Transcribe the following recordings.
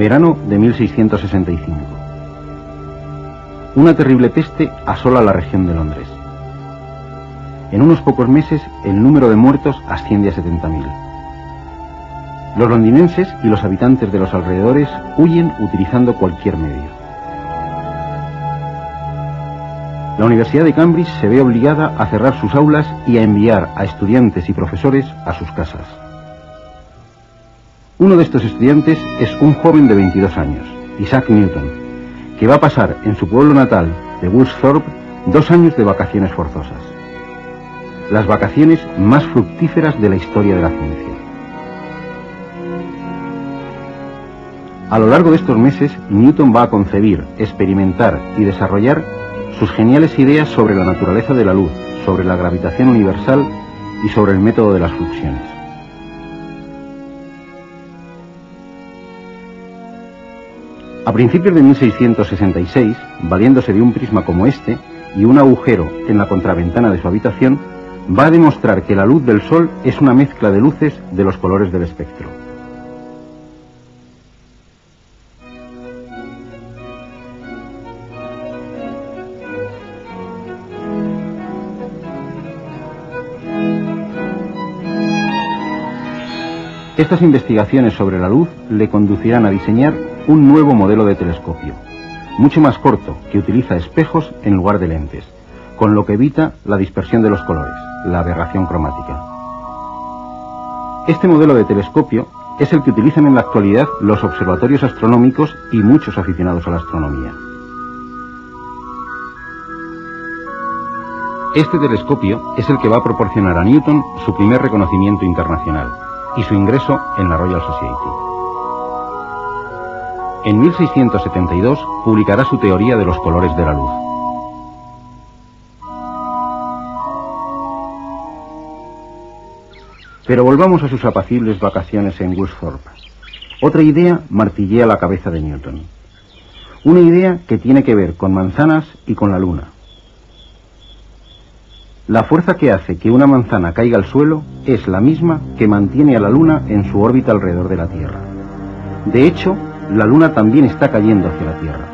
Verano de 1665. Una terrible peste asola la región de Londres. En unos pocos meses el número de muertos asciende a 70.000. Los londinenses y los habitantes de los alrededores huyen utilizando cualquier medio. La Universidad de Cambridge se ve obligada a cerrar sus aulas y a enviar a estudiantes y profesores a sus casas. Uno de estos estudiantes es un joven de 22 años, Isaac Newton, que va a pasar en su pueblo natal de Woolsthorpe 2 años de vacaciones forzosas. Las vacaciones más fructíferas de la historia de la ciencia. A lo largo de estos meses, Newton va a concebir, experimentar y desarrollar sus geniales ideas sobre la naturaleza de la luz, sobre la gravitación universal y sobre el método de las fluxiones. A principios de 1666, valiéndose de un prisma como este y un agujero en la contraventana de su habitación, va a demostrar que la luz del Sol es una mezcla de luces de los colores del espectro. Estas investigaciones sobre la luz le conducirán a diseñar un nuevo modelo de telescopio, mucho más corto, que utiliza espejos en lugar de lentes, con lo que evita la dispersión de los colores, la aberración cromática. Este modelo de telescopio es el que utilizan en la actualidad los observatorios astronómicos y muchos aficionados a la astronomía. Este telescopio es el que va a proporcionar a Newton su primer reconocimiento internacional y su ingreso en la Royal Society. En 1672 publicará su teoría de los colores de la luz. Pero volvamos a sus apacibles vacaciones en Woolsthorpe. Otra idea martillea la cabeza de Newton. Una idea que tiene que ver con manzanas y con la luna. La fuerza que hace que una manzana caiga al suelo es la misma que mantiene a la luna en su órbita alrededor de la Tierra. De hecho, la luna también está cayendo hacia la Tierra.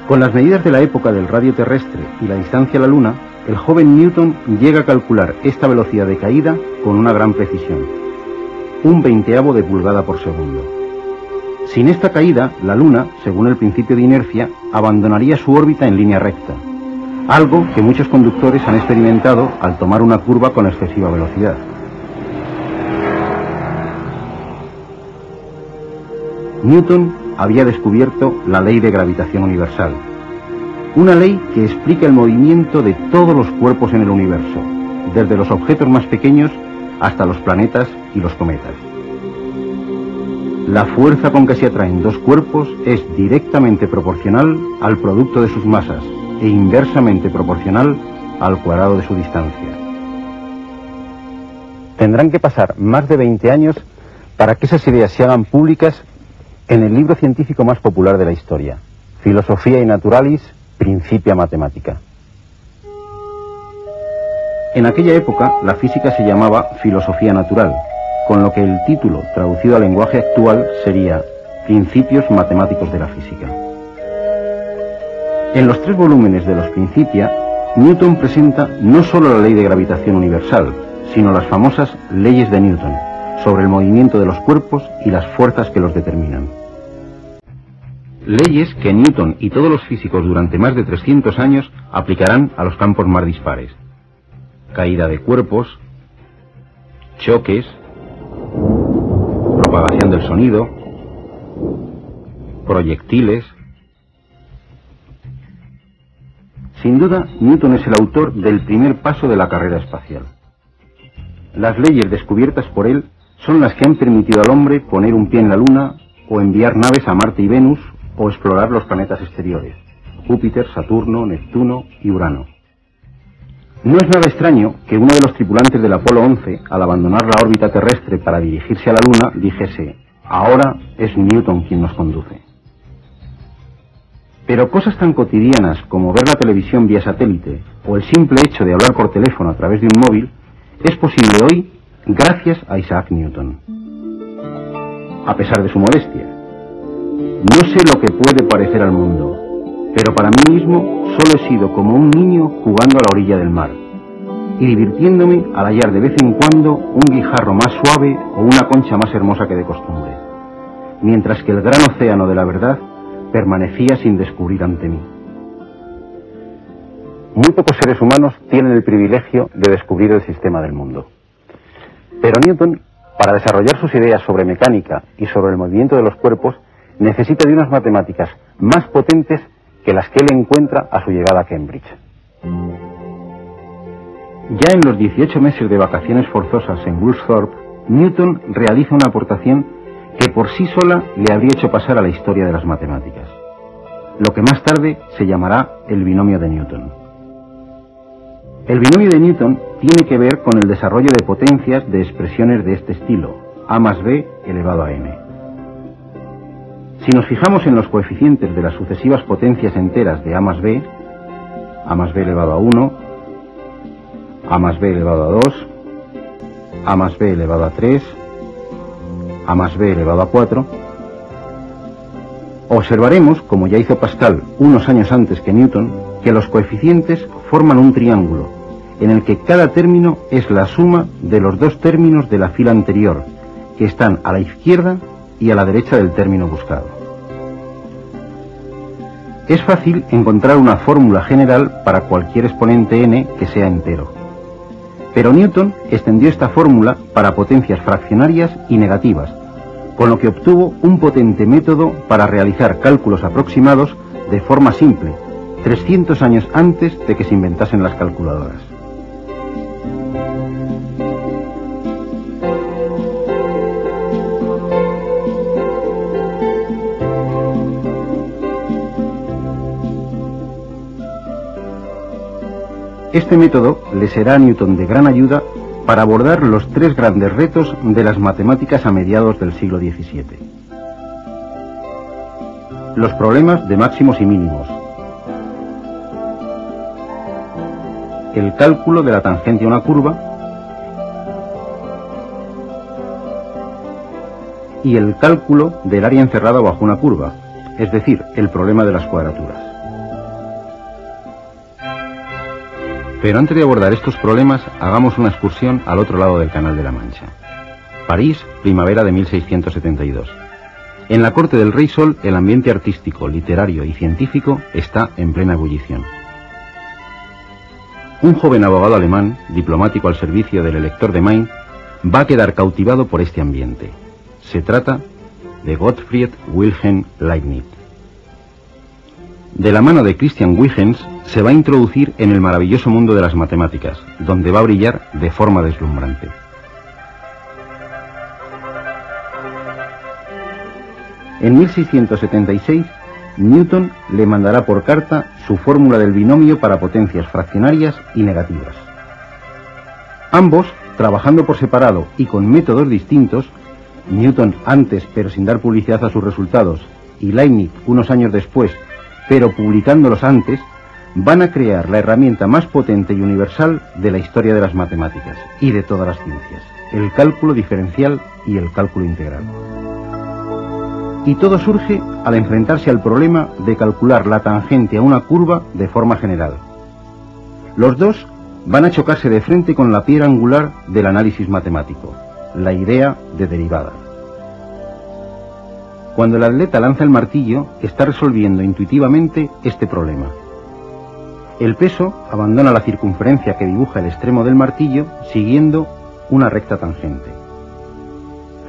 Con las medidas de la época del radio terrestre y la distancia a la luna, el joven Newton llega a calcular esta velocidad de caída con una gran precisión, 1/20 de pulgada por segundo. Sin esta caída, la luna, según el principio de inercia, abandonaría su órbita en línea recta, algo que muchos conductores han experimentado al tomar una curva con excesiva velocidad. Newton había descubierto la ley de gravitación universal, una ley que explica el movimiento de todos los cuerpos en el universo, desde los objetos más pequeños hasta los planetas y los cometas. La fuerza con que se atraen dos cuerpos es directamente proporcional al producto de sus masas e inversamente proporcional al cuadrado de su distancia. Tendrán que pasar más de 20 años para que esas ideas se hagan públicas en el libro científico más popular de la historia, Philosophiae Naturalis, Principia Mathematica. En aquella época, la física se llamaba filosofía natural, con lo que el título, traducido al lenguaje actual, sería Principios Matemáticos de la Física. En los 3 volúmenes de los Principia, Newton presenta no solo la ley de gravitación universal, sino las famosas leyes de Newton, sobre el movimiento de los cuerpos y las fuerzas que los determinan. Leyes que Newton y todos los físicos durante más de 300 años aplicarán a los campos más dispares: caída de cuerpos, choques, propagación del sonido, proyectiles. Sin duda, Newton es el autor del primer paso de la carrera espacial. Las leyes descubiertas por él son las que han permitido al hombre poner un pie en la Luna, o enviar naves a Marte y Venus, o explorar los planetas exteriores, Júpiter, Saturno, Neptuno y Urano. No es nada extraño que uno de los tripulantes del Apolo 11, al abandonar la órbita terrestre para dirigirse a la Luna, dijese: ahora es Newton quien nos conduce. Pero cosas tan cotidianas como ver la televisión vía satélite o el simple hecho de hablar por teléfono a través de un móvil es posible hoy gracias a Isaac Newton. A pesar de su modestia, No sé lo que puede parecer al mundo, pero para mí mismo solo he sido como un niño jugando a la orilla del mar y divirtiéndome al hallar de vez en cuando un guijarro más suave o una concha más hermosa que de costumbre, mientras que el gran océano de la verdad permanecía sin descubrir ante mí. Muy pocos seres humanos tienen el privilegio de descubrir el sistema del mundo. Pero Newton, para desarrollar sus ideas sobre mecánica y sobre el movimiento de los cuerpos, necesita de unas matemáticas más potentes que las que él encuentra a su llegada a Cambridge. Ya en los 18 meses de vacaciones forzosas en Woolsthorpe, Newton realiza una aportación que por sí sola le habría hecho pasar a la historia de las matemáticas, lo que más tarde se llamará el binomio de Newton. El binomio de Newton tiene que ver con el desarrollo de potencias de expresiones de este estilo, a más b elevado a n. Si nos fijamos en los coeficientes de las sucesivas potencias enteras de a más b elevado a 1, a más b elevado a 2, a más b elevado a 3, a más b elevado a 4, observaremos, como ya hizo Pascal unos años antes que Newton, que los coeficientes forman un triángulo, en el que cada término es la suma de los dos términos de la fila anterior, que están a la izquierda y a la derecha del término buscado. Es fácil encontrar una fórmula general para cualquier exponente n que sea entero, pero Newton extendió esta fórmula para potencias fraccionarias y negativas, con lo que obtuvo un potente método para realizar cálculos aproximados de forma simple, 300 años antes de que se inventasen las calculadoras. Este método le será a Newton de gran ayuda para abordar los tres grandes retos de las matemáticas a mediados del siglo XVII. Los problemas de máximos y mínimos, el cálculo de la tangente a una curva y el cálculo del área encerrada bajo una curva, es decir, el problema de las cuadraturas. Pero antes de abordar estos problemas, hagamos una excursión al otro lado del Canal de la Mancha. París, primavera de 1672. En la corte del Rey Sol, el ambiente artístico, literario y científico está en plena ebullición. Un joven abogado alemán, diplomático al servicio del elector de Main, va a quedar cautivado por este ambiente. Se trata de Gottfried Wilhelm Leibniz. De la mano de Christian Huygens se va a introducir en el maravilloso mundo de las matemáticas, donde va a brillar de forma deslumbrante. En 1676, Newton le mandará por carta su fórmula del binomio para potencias fraccionarias y negativas. Ambos, trabajando por separado y con métodos distintos, Newton antes pero sin dar publicidad a sus resultados, y Leibniz unos años después, pero publicándolos antes, van a crear la herramienta más potente y universal de la historia de las matemáticas y de todas las ciencias, el cálculo diferencial y el cálculo integral. Y todo surge al enfrentarse al problema de calcular la tangente a una curva de forma general. Los dos van a chocarse de frente con la piedra angular del análisis matemático, la idea de derivada. Cuando el atleta lanza el martillo, está resolviendo intuitivamente este problema. El peso abandona la circunferencia que dibuja el extremo del martillo siguiendo una recta tangente.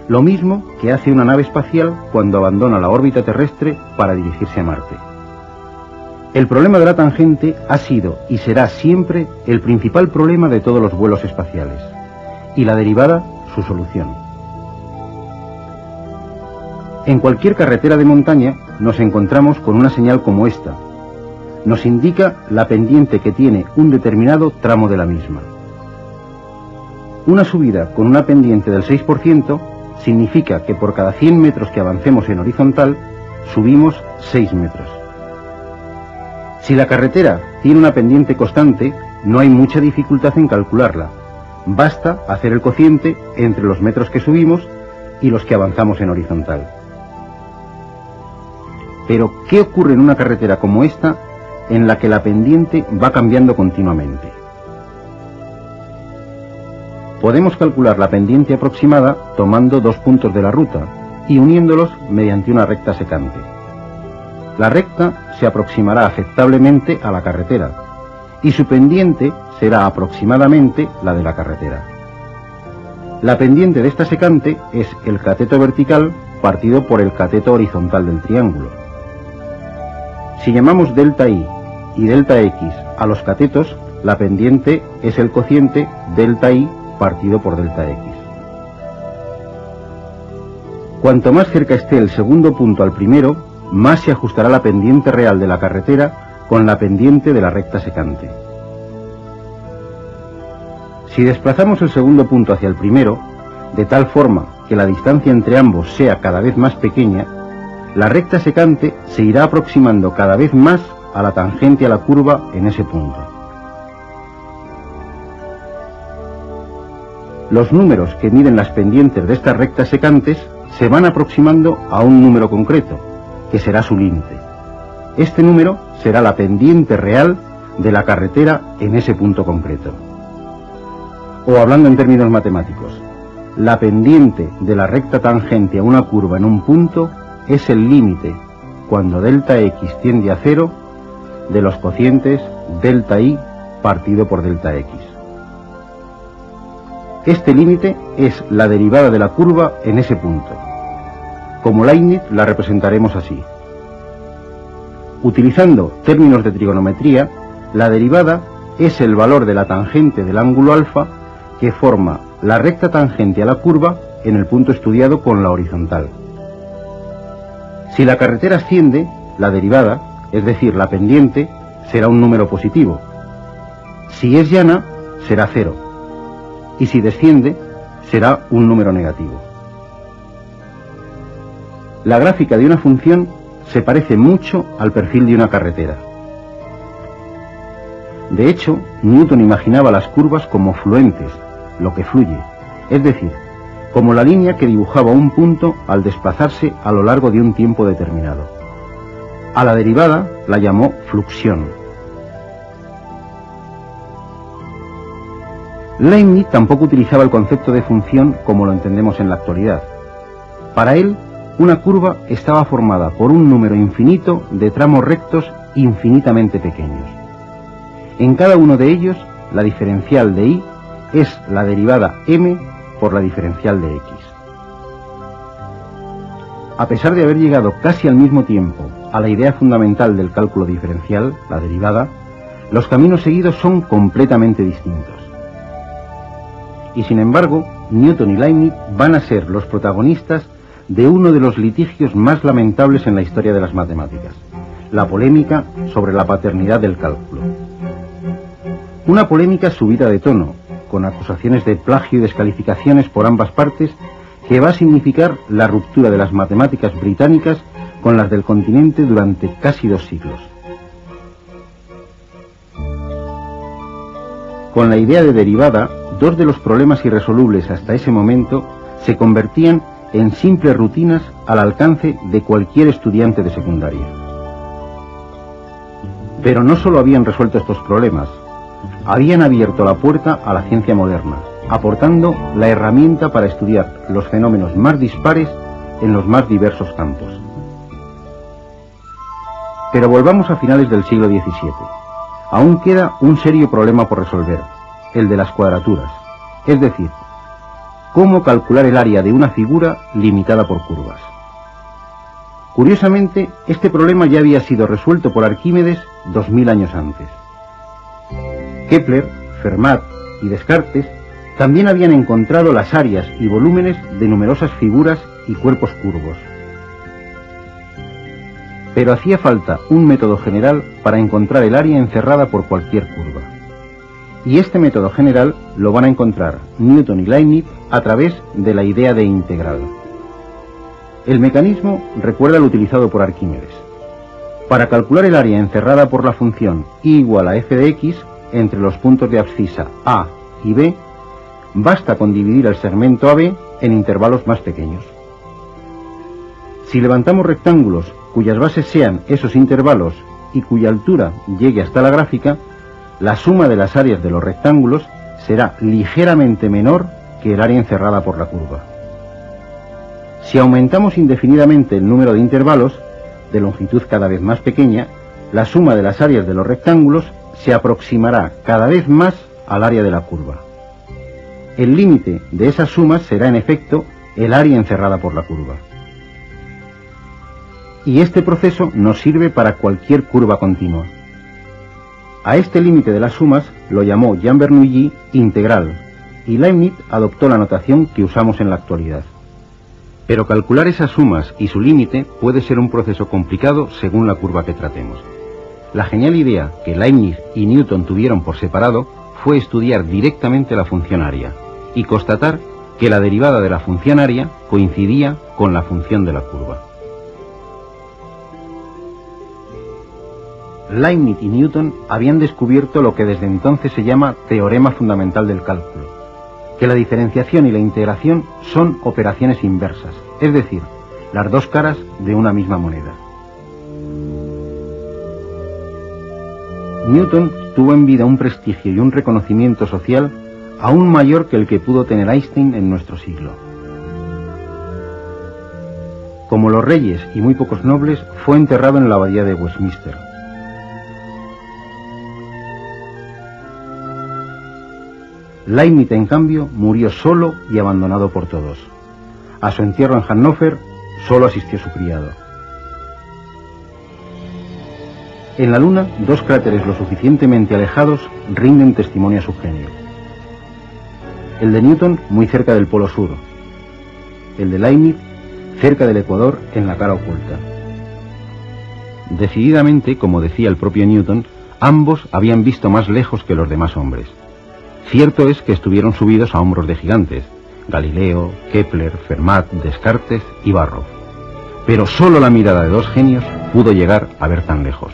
Lo mismo que hace una nave espacial cuando abandona la órbita terrestre para dirigirse a Marte. El problema de la tangente ha sido y será siempre el principal problema de todos los vuelos espaciales, y la derivada su solución. En cualquier carretera de montaña nos encontramos con una señal como esta. Nos indica la pendiente que tiene un determinado tramo de la misma. Una subida con una pendiente del 6% significa que por cada 100 metros que avancemos en horizontal, subimos 6 metros. Si la carretera tiene una pendiente constante, no hay mucha dificultad en calcularla. Basta hacer el cociente entre los metros que subimos y los que avanzamos en horizontal. Pero, ¿qué ocurre en una carretera como esta, en la que la pendiente va cambiando continuamente? Podemos calcular la pendiente aproximada tomando dos puntos de la ruta y uniéndolos mediante una recta secante. La recta se aproximará aceptablemente a la carretera y su pendiente será aproximadamente la de la carretera. La pendiente de esta secante es el cateto vertical partido por el cateto horizontal del triángulo. Si llamamos delta I y delta X a los catetos, la pendiente es el cociente delta I partido por delta X. Cuanto más cerca esté el segundo punto al primero, más se ajustará la pendiente real de la carretera con la pendiente de la recta secante. Si desplazamos el segundo punto hacia el primero, de tal forma que la distancia entre ambos sea cada vez más pequeña, la recta secante se irá aproximando cada vez más a la tangente a la curva en ese punto. Los números que miden las pendientes de estas rectas secantes se van aproximando a un número concreto, que será su límite. Este número será la pendiente real de la carretera en ese punto concreto. O hablando en términos matemáticos, la pendiente de la recta tangente a una curva en un punto es el límite, cuando delta X tiende a 0, de los cocientes delta I partido por delta X. Este límite es la derivada de la curva en ese punto. Como Leibniz la representaremos así. Utilizando términos de trigonometría, la derivada es el valor de la tangente del ángulo alfa que forma la recta tangente a la curva en el punto estudiado con la horizontal. Si la carretera asciende, la derivada, es decir, la pendiente, será un número positivo. Si es llana, será 0. Y si desciende, será un número negativo. La gráfica de una función se parece mucho al perfil de una carretera. De hecho, Newton imaginaba las curvas como fluentes, lo que fluye, es decir, como la línea que dibujaba un punto al desplazarse a lo largo de un tiempo determinado. A la derivada la llamó fluxión. Leibniz tampoco utilizaba el concepto de función como lo entendemos en la actualidad. Para él, una curva estaba formada por un número infinito de tramos rectos infinitamente pequeños. En cada uno de ellos, la diferencial de y es la derivada m por la diferencial de x. A pesar de haber llegado casi al mismo tiempo a la idea fundamental del cálculo diferencial, la derivada, los caminos seguidos son completamente distintos. Y sin embargo, Newton y Leibniz van a ser los protagonistas de uno de los litigios más lamentables en la historia de las matemáticas, la polémica sobre la paternidad del cálculo. Una polémica subida de tono, con acusaciones de plagio y descalificaciones por ambas partes, que va a significar la ruptura de las matemáticas británicas con las del continente durante casi 2 siglos. Con la idea de derivada, dos de los problemas irresolubles hasta ese momento se convertían en simples rutinas al alcance de cualquier estudiante de secundaria. Pero no solo habían resuelto estos problemas, habían abierto la puerta a la ciencia moderna, aportando la herramienta para estudiar los fenómenos más dispares en los más diversos campos. Pero volvamos a finales del siglo XVII. Aún queda un serio problema por resolver, el de las cuadraturas, es decir, cómo calcular el área de una figura limitada por curvas. Curiosamente, este problema ya había sido resuelto por Arquímedes 2000 años antes. Kepler, Fermat y Descartes también habían encontrado las áreas y volúmenes de numerosas figuras y cuerpos curvos. Pero hacía falta un método general para encontrar el área encerrada por cualquier curva. Y este método general lo van a encontrar Newton y Leibniz a través de la idea de integral. El mecanismo recuerda el utilizado por Arquímedes. Para calcular el área encerrada por la función y igual a f de x entre los puntos de abscisa a y b, basta con dividir el segmento AB en intervalos más pequeños. Si levantamos rectángulos cuyas bases sean esos intervalos y cuya altura llegue hasta la gráfica, la suma de las áreas de los rectángulos será ligeramente menor que el área encerrada por la curva. Si aumentamos indefinidamente el número de intervalos, de longitud cada vez más pequeña, la suma de las áreas de los rectángulos se aproximará cada vez más al área de la curva. El límite de esas sumas será en efecto el área encerrada por la curva. Y este proceso nos sirve para cualquier curva continua. A este límite de las sumas lo llamó Jean Bernoulli integral, y Leibniz adoptó la notación que usamos en la actualidad. Pero calcular esas sumas y su límite puede ser un proceso complicado según la curva que tratemos. La genial idea que Leibniz y Newton tuvieron por separado fue estudiar directamente la función área y constatar que la derivada de la función área coincidía con la función de la curva. Leibniz y Newton habían descubierto lo que desde entonces se llama teorema fundamental del cálculo, que la diferenciación y la integración son operaciones inversas, es decir, las dos caras de una misma moneda. Newton tuvo en vida un prestigio y un reconocimiento social aún mayor que el que pudo tener Einstein en nuestro siglo. Como los reyes y muy pocos nobles, fue enterrado en la abadía de Westminster. Leibniz, en cambio, murió solo y abandonado por todos. A su entierro en Hannover solo asistió su criado. En la Luna, dos cráteres lo suficientemente alejados rinden testimonio a su genio. El de Newton muy cerca del polo sur, el de Leibniz cerca del ecuador en la cara oculta. Decididamente, como decía el propio Newton, ambos habían visto más lejos que los demás hombres. Cierto es que estuvieron subidos a hombros de gigantes, Galileo, Kepler, Fermat, Descartes y Barrow. Pero solo la mirada de dos genios pudo llegar a ver tan lejos.